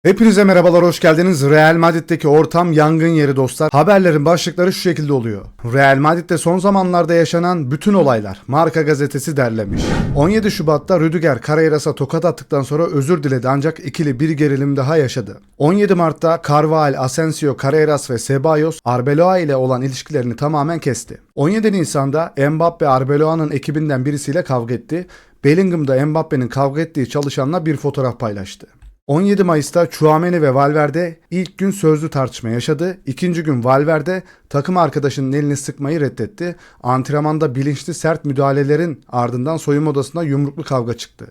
Hepinize merhabalar, hoş geldiniz. Real Madrid'deki ortam yangın yeri dostlar. Haberlerin başlıkları şu şekilde oluyor. Real Madrid'de son zamanlarda yaşanan bütün olaylar Marca gazetesi derlemiş. 17 Şubat'ta Rüdiger Carreiras'a tokat attıktan sonra özür diledi ancak ikili bir gerilim daha yaşadı. 17 Mart'ta Carvajal, Asensio, Carreras ve Ceballos Arbeloa ile olan ilişkilerini tamamen kesti. 17 Nisan'da Mbappe Arbeloa'nın ekibinden birisiyle kavga etti. Bellingham da Mbappe'nin kavga ettiği çalışanla bir fotoğraf paylaştı. 17 Mayıs'ta Tchouaméni ve Valverde ilk gün sözlü tartışma yaşadı. İkinci gün Valverde takım arkadaşının elini sıkmayı reddetti. Antrenmanda bilinçli sert müdahalelerin ardından soyunma odasında yumruklu kavga çıktı.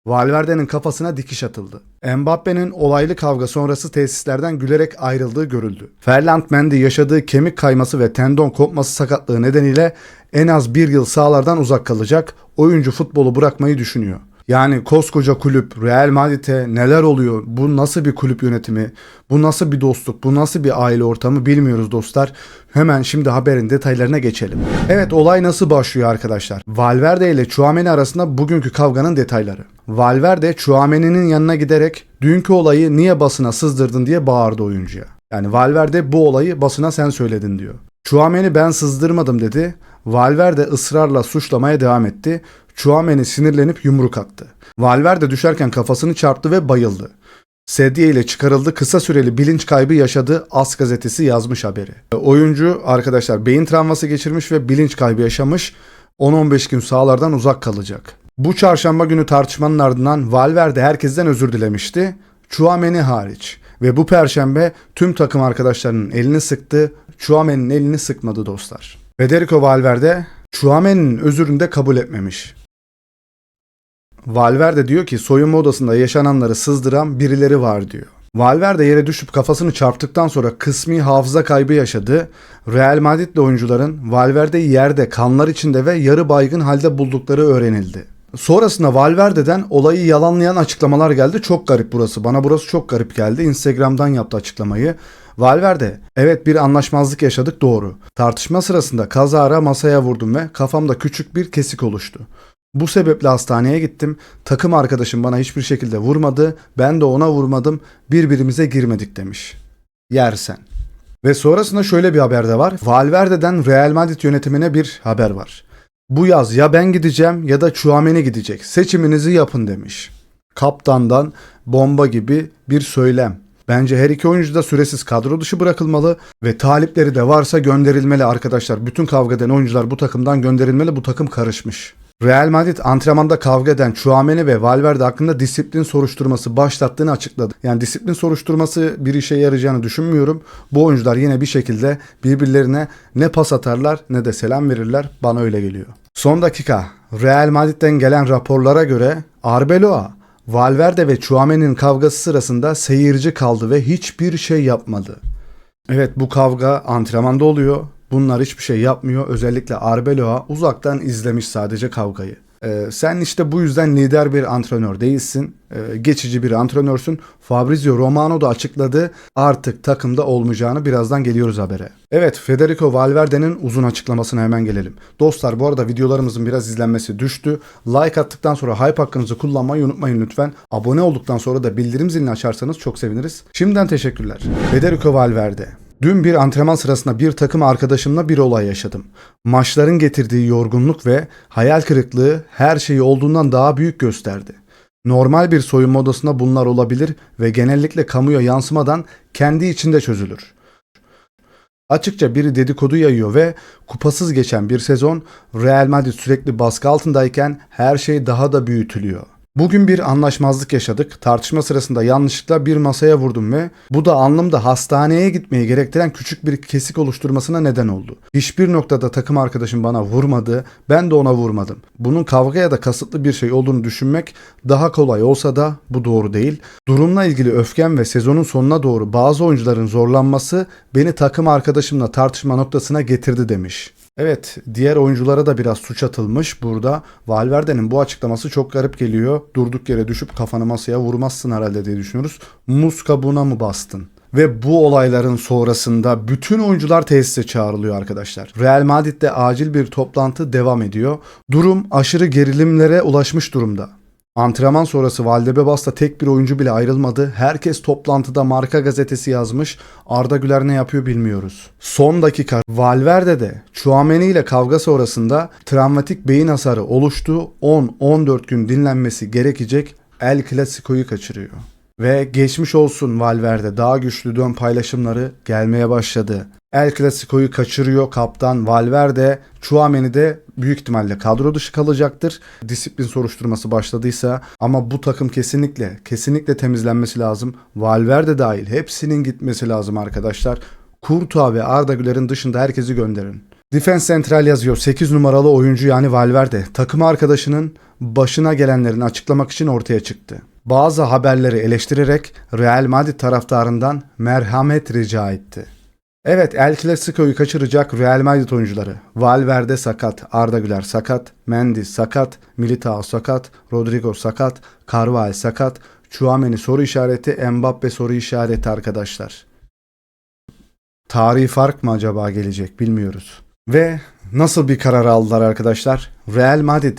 Valverde'nin kafasına dikiş atıldı. Mbappe'nin olaylı kavga sonrası tesislerden gülerek ayrıldığı görüldü. Ferland Mendy yaşadığı kemik kayması ve tendon kopması sakatlığı nedeniyle en az bir yıl sahalardan uzak kalacak. Oyuncu futbolu bırakmayı düşünüyor. Yani koskoca kulüp Real Madrid'e neler oluyor? Bu nasıl bir kulüp yönetimi? Bu nasıl bir dostluk? Bu nasıl bir aile ortamı bilmiyoruz dostlar. Hemen şimdi haberin detaylarına geçelim. Evet, olay nasıl başlıyor arkadaşlar? Valverde ile Tchouaméni arasında bugünkü kavganın detayları. Valverde Tchouaméni'nin yanına giderek dünkü olayı niye basına sızdırdın diye bağırdı oyuncuya. Yani Valverde bu olayı basına sen söyledin diyor. Tchouaméni ben sızdırmadım dedi. Valverde ısrarla suçlamaya devam etti. Tchouaméni sinirlenip yumruk attı. Valverde düşerken kafasını çarptı ve bayıldı. Sedye ile çıkarıldı, kısa süreli bilinç kaybı yaşadı. AS gazetesi yazmış haberi. Oyuncu arkadaşlar beyin travması geçirmiş ve bilinç kaybı yaşamış. 10-15 gün sahalardan uzak kalacak. Bu çarşamba günü tartışmanın ardından Valverde herkesten özür dilemişti. Tchouaméni hariç. Ve bu perşembe tüm takım arkadaşlarının elini sıktı. Tchouaméni'nin elini sıkmadı dostlar. Federico Valverde Tchouaméni'nin özürünü de kabul etmemiş. Valverde diyor ki soyunma odasında yaşananları sızdıran birileri var diyor. Valverde yere düşüp kafasını çarptıktan sonra kısmi hafıza kaybı yaşadı. Real Madrid'li oyuncuların Valverde'yi yerde kanlar içinde ve yarı baygın halde buldukları öğrenildi. Sonrasında Valverde'den olayı yalanlayan açıklamalar geldi. Çok garip burası. Bana burası çok garip geldi. Instagram'dan yaptı açıklamayı. Valverde, evet bir anlaşmazlık yaşadık doğru. Tartışma sırasında kazara masaya vurdum ve kafamda küçük bir kesik oluştu. Bu sebeple hastaneye gittim. Takım arkadaşım bana hiçbir şekilde vurmadı. Ben de ona vurmadım. Birbirimize girmedik demiş. Yersen. Ve sonrasında şöyle bir haber de var. Valverde'den Real Madrid yönetimine bir haber var. Bu yaz ya ben gideceğim ya da Tchouaméni gidecek. Seçiminizi yapın demiş. Kaptandan bomba gibi bir söylem. Bence her iki oyuncu da süresiz kadro dışı bırakılmalı ve talipleri de varsa gönderilmeli arkadaşlar. Bütün kavga eden oyuncular bu takımdan gönderilmeli. Bu takım karışmış. Real Madrid antrenmanda kavga eden Tchouaméni ve Valverde hakkında disiplin soruşturması başlattığını açıkladı. Yani disiplin soruşturması bir işe yarayacağını düşünmüyorum. Bu oyuncular yine bir şekilde birbirlerine ne pas atarlar ne de selam verirler. Bana öyle geliyor. Son dakika Real Madrid'den gelen raporlara göre Arbeloa, Valverde ve Tchouaméni'nin kavgası sırasında seyirci kaldı ve hiçbir şey yapmadı. Evet, bu kavga antrenmanda oluyor. Bunlar hiçbir şey yapmıyor. Özellikle Arbeloa uzaktan izlemiş sadece kavgayı. Sen işte bu yüzden lider bir antrenör değilsin. Geçici bir antrenörsün. Fabrizio Romano da açıkladı. Artık takımda olmayacağını. Birazdan geliyoruz habere. Evet, Federico Valverde'nin uzun açıklamasına hemen gelelim. Dostlar bu arada videolarımızın biraz izlenmesi düştü. Like attıktan sonra hype hakkınızı kullanmayı unutmayın lütfen. Abone olduktan sonra da bildirim zilini açarsanız çok seviniriz. Şimdiden teşekkürler. Federico Valverde. Dün bir antrenman sırasında bir takım arkadaşımla bir olay yaşadım. Maçların getirdiği yorgunluk ve hayal kırıklığı her şeyi olduğundan daha büyük gösterdi. Normal bir soyunma odasında bunlar olabilir ve genellikle kamuya yansımadan kendi içinde çözülür. Açıkça biri dedikodu yayıyor ve kupasız geçen bir sezon Real Madrid sürekli baskı altındayken her şey daha da büyütülüyor. Bugün bir anlaşmazlık yaşadık. Tartışma sırasında yanlışlıkla bir masaya vurdum ve bu da alnımda hastaneye gitmeyi gerektiren küçük bir kesik oluşturmasına neden oldu. Hiçbir noktada takım arkadaşım bana vurmadı, ben de ona vurmadım. Bunun kavga ya da kasıtlı bir şey olduğunu düşünmek daha kolay olsa da bu doğru değil. Durumla ilgili öfkem ve sezonun sonuna doğru bazı oyuncuların zorlanması beni takım arkadaşımla tartışma noktasına getirdi demiş. Evet, diğer oyunculara da biraz suç atılmış burada. Valverde'nin bu açıklaması çok garip geliyor. Durduk yere düşüp kafanı masaya vurmazsın herhalde diye düşünüyoruz. Muz kabuğuna mı bastın? Ve bu olayların sonrasında bütün oyuncular tesise çağrılıyor arkadaşlar. Real Madrid'de acil bir toplantı devam ediyor. Durum aşırı gerilimlere ulaşmış durumda. Antrenman sonrası Valdebebas'ta tek bir oyuncu bile ayrılmadı. Herkes toplantıda, Marca gazetesi yazmış. Arda Güler ne yapıyor bilmiyoruz. Son dakika Valverde de Tchouaméni ile kavga sonrasında travmatik beyin hasarı oluştu. 10-14 gün dinlenmesi gerekecek. El Clasico'yu kaçırıyor. Ve geçmiş olsun Valverde, daha güçlü dön paylaşımları gelmeye başladı. El Clasico'yu kaçırıyor kaptan Valverde. Tchouaméni de büyük ihtimalle kadro dışı kalacaktır. Disiplin soruşturması başladıysa, ama bu takım kesinlikle temizlenmesi lazım. Valverde dahil hepsinin gitmesi lazım arkadaşlar. Courtois ve Arda Güler'in dışında herkesi gönderin. Defense Central yazıyor. 8 numaralı oyuncu yani Valverde takım arkadaşının başına gelenlerini açıklamak için ortaya çıktı. Bazı haberleri eleştirerek Real Madrid taraftarından merhamet rica etti. Evet, El Clasico'yu kaçıracak Real Madrid oyuncuları. Valverde sakat, Arda Güler sakat, Mendy sakat, Militao sakat, Rodrigo sakat, Carvajal sakat, Tchouaméni soru işareti, Mbappe soru işareti arkadaşlar. Tarihi fark mı acaba gelecek bilmiyoruz. Ve nasıl bir karar aldılar arkadaşlar? Real Madrid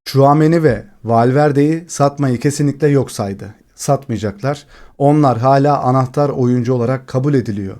Tchouaméni ve Valverde'yi satmayı kesinlikle yok saydı. Satmayacaklar. Onlar hala anahtar oyuncu olarak kabul ediliyor.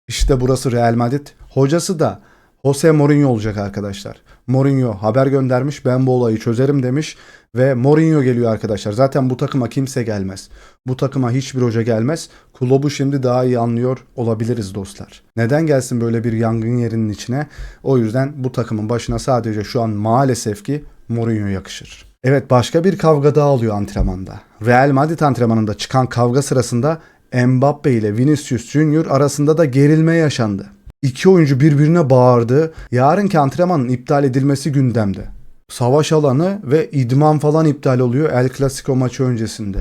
İşte burası Real Madrid. Hocası da Jose Mourinho olacak arkadaşlar. Mourinho haber göndermiş, ben bu olayı çözerim demiş ve Mourinho geliyor arkadaşlar. Zaten bu takıma kimse gelmez. Bu takıma hiçbir hoca gelmez. Kulübü şimdi daha iyi anlıyor olabiliriz dostlar. Neden gelsin böyle bir yangın yerinin içine? O yüzden bu takımın başına sadece şu an maalesef ki Mourinho yakışır. Evet, başka bir kavga daha oluyor antrenmanda. Real Madrid antrenmanında çıkan kavga sırasında Mbappe ile Vinicius Junior arasında da gerilme yaşandı. İki oyuncu birbirine bağırdı. Yarınki antrenmanın iptal edilmesi gündemde. Savaş alanı ve idman falan iptal oluyor El Clasico maçı öncesinde.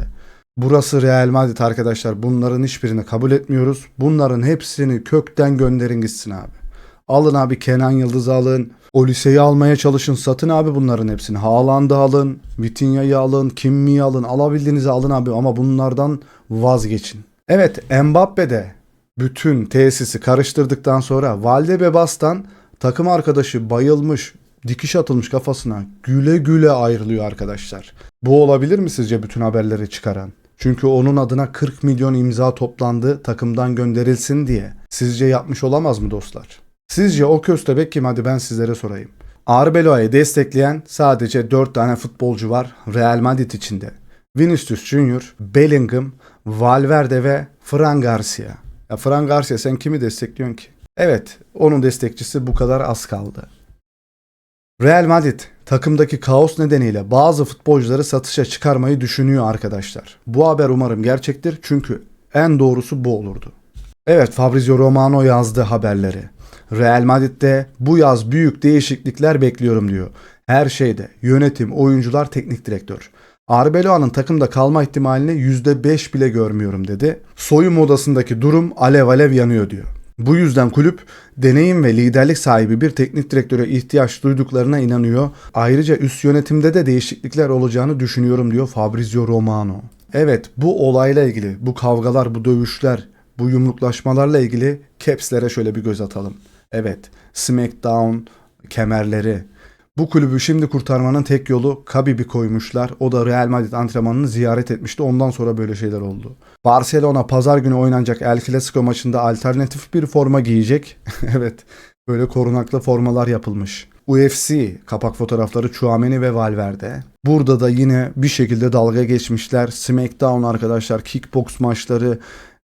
Burası Real Madrid arkadaşlar. Bunların hiçbirini kabul etmiyoruz. Bunların hepsini kökten gönderin gitsin abi. Alın abi, Kenan Yıldız'ı alın. Olise'yi almaya çalışın. Satın abi bunların hepsini. Haaland'ı alın. Vitinha'yı alın. Kimmi'yi alın. Alabildiğinizi alın abi ama bunlardan vazgeçin. Evet, Mbappe de bütün tesisi karıştırdıktan sonra Valdebebas'tan takım arkadaşı bayılmış, dikiş atılmış kafasına güle güle ayrılıyor arkadaşlar. Bu olabilir mi sizce bütün haberleri çıkaran? Çünkü onun adına 40 milyon imza toplandı takımdan gönderilsin diye. Sizce yapmış olamaz mı dostlar? Sizce o köstebek kim? Hadi ben sizlere sorayım. Arbeloa'yı destekleyen sadece 4 tane futbolcu var Real Madrid içinde. Vinicius Junior, Bellingham, Valverde ve Fran Garcia. Ya Fran Garcia, sen kimi destekliyorsun ki? Evet, onun destekçisi bu kadar az kaldı. Real Madrid takımdaki kaos nedeniyle bazı futbolcuları satışa çıkarmayı düşünüyor arkadaşlar. Bu haber umarım gerçektir çünkü en doğrusu bu olurdu. Evet, Fabrizio Romano yazdı haberleri. Real Madrid'de bu yaz büyük değişiklikler bekliyorum diyor. Her şeyde yönetim, oyuncular, teknik direktör. Arbeloa'nın takımda kalma ihtimalini %5 bile görmüyorum dedi. Soyunma odasındaki durum alev alev yanıyor diyor. Bu yüzden kulüp deneyim ve liderlik sahibi bir teknik direktöre ihtiyaç duyduklarına inanıyor. Ayrıca üst yönetimde de değişiklikler olacağını düşünüyorum diyor Fabrizio Romano. Evet, bu olayla ilgili, bu kavgalar, bu dövüşler, bu yumruklaşmalarla ilgili caps'lere şöyle bir göz atalım. Evet, SmackDown kemerleri. Bu kulübü şimdi kurtarmanın tek yolu Khabib'i koymuşlar. O da Real Madrid antrenmanını ziyaret etmişti. Ondan sonra böyle şeyler oldu. Barcelona pazar günü oynanacak El Clasico maçında alternatif bir forma giyecek. Evet, böyle korunaklı formalar yapılmış. UFC kapak fotoğrafları Tchouaméni ve Valverde. Burada da yine bir şekilde dalga geçmişler. SmackDown arkadaşlar, kickbox maçları.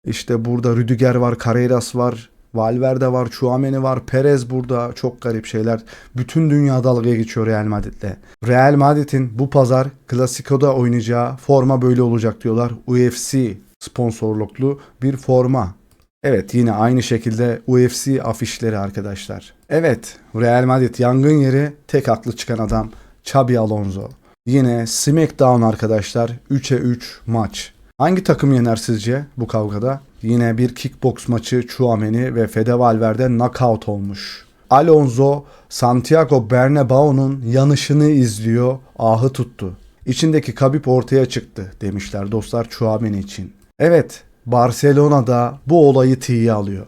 İşte burada Rüdiger var, Carreras var, Valverde var, Tchouaméni var, Perez burada. Çok garip şeyler. Bütün dünya dalga geçiyor Real Madrid'le. Real Madrid'in bu pazar Clasico'da oynayacağı forma böyle olacak diyorlar. UFC sponsorluklu bir forma. Evet, yine aynı şekilde UFC afişleri arkadaşlar. Evet, Real Madrid yangın yeri, tek haklı çıkan adam Xabi Alonso. Yine SmackDown arkadaşlar, 3'e 3 maç. Hangi takım yener sizce bu kavgada? Yine bir kickbox maçı, Tchouaméni ve Fede Valverde knockout olmuş. Alonso, Santiago Bernabéu'nun yanışını izliyor, ahı tuttu. İçindeki Khabib ortaya çıktı demişler dostlar Tchouaméni için. Evet, Barcelona'da bu olayı tiye alıyor.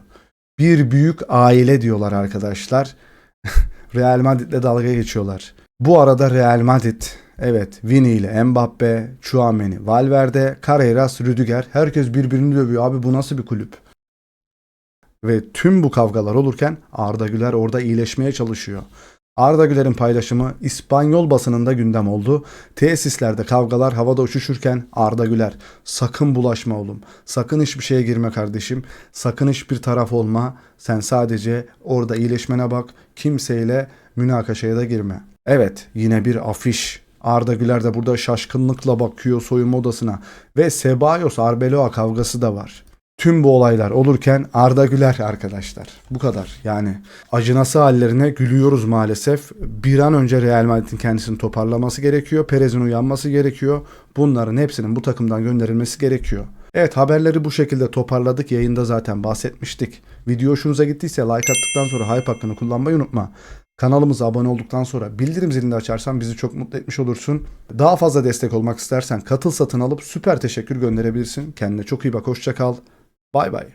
Bir büyük aile diyorlar arkadaşlar. Real Madrid'le dalga geçiyorlar. Bu arada Real Madrid, evet, Vini ile Mbappe, Tchouaméni, Valverde, Carreras, Rüdiger, herkes birbirini dövüyor. Abi bu nasıl bir kulüp? Ve tüm bu kavgalar olurken Arda Güler orada iyileşmeye çalışıyor. Arda Güler'in paylaşımı İspanyol basınında gündem oldu. Tesislerde kavgalar havada uçuşurken Arda Güler, sakın bulaşma oğlum. Sakın hiçbir şeye girme kardeşim. Sakın hiçbir taraf olma. Sen sadece orada iyileşmene bak. Kimseyle münakaşaya da girme. Evet, yine bir afiş. Arda Güler de burada şaşkınlıkla bakıyor soyunma odasına. Ve Ceballos Arbeloa kavgası da var. Tüm bu olaylar olurken Arda Güler arkadaşlar. Bu kadar. Yani acınası hallerine gülüyoruz maalesef. Bir an önce Real Madrid'in kendisini toparlaması gerekiyor. Perez'in uyanması gerekiyor. Bunların hepsinin bu takımdan gönderilmesi gerekiyor. Evet, haberleri bu şekilde toparladık. Yayında zaten bahsetmiştik. Video hoşunuza gittiyse like attıktan sonra hype hakkını kullanmayı unutma. Kanalımıza abone olduktan sonra bildirim zilini de açarsan bizi çok mutlu etmiş olursun. Daha fazla destek olmak istersen katıl satın alıp süper teşekkür gönderebilirsin. Kendine çok iyi bak, hoşça kal. Bay bay.